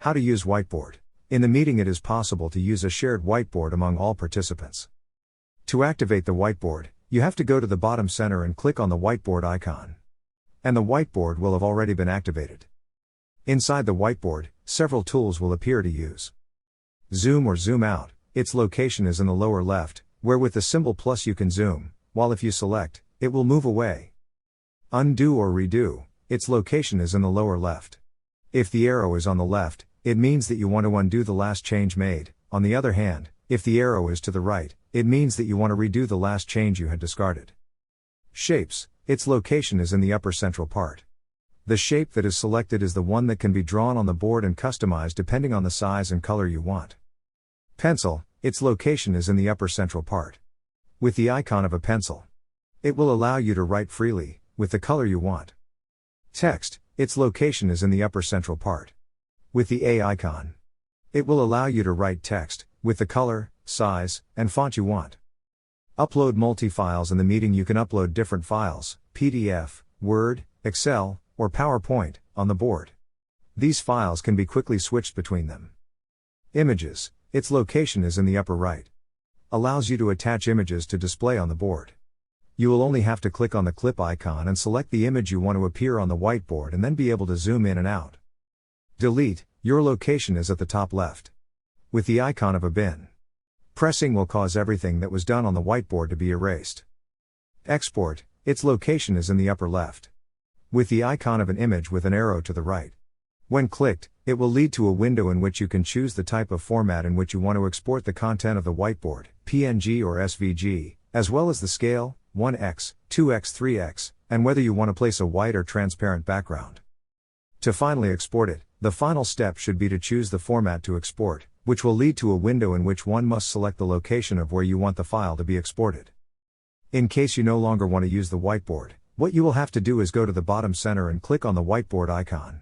How to use whiteboard. In the meeting, it is possible to use a shared whiteboard among all participants. To activate the whiteboard, you have to go to the bottom center and click on the whiteboard icon. And the whiteboard will have already been activated. Inside the whiteboard, several tools will appear to use. Zoom or zoom out, its location is in the lower left, where with the symbol plus you can zoom, while if you select, it will move away. Undo or redo, its location is in the lower left. If the arrow is on the left, it means that you want to undo the last change made. On the other hand, if the arrow is to the right, it means that you want to redo the last change you had discarded. Shapes, its location is in the upper central part. The shape that is selected is the one that can be drawn on the board and customized depending on the size and color you want. Pencil, its location is in the upper central part. With the icon of a pencil, it will allow you to write freely, with the color you want. Text, its location is in the upper central part. With the A icon, it will allow you to write text, with the color, size, and font you want. Upload multi-files. In the meeting you can upload different files, PDF, Word, Excel, or PowerPoint, on the board. These files can be quickly switched between them. Images, its location is in the upper right. Allows you to attach images to display on the board. You will only have to click on the clip icon and select the image you want to appear on the whiteboard and then be able to zoom in and out. Delete, your location is at the top left. With the icon of a bin. Pressing will cause everything that was done on the whiteboard to be erased. Export, its location is in the upper left. With the icon of an image with an arrow to the right. When clicked, it will lead to a window in which you can choose the type of format in which you want to export the content of the whiteboard, PNG or SVG, as well as the scale, 1x, 2x, 3x, and whether you want to place a white or transparent background. To finally export it, the final step should be to choose the format to export, which will lead to a window in which one must select the location of where you want the file to be exported. In case you no longer want to use the whiteboard, what you will have to do is go to the bottom center and click on the whiteboard icon.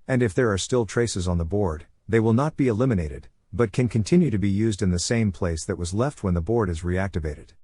And if there are still traces on the board, they will not be eliminated, but can continue to be used in the same place that was left when the board is reactivated.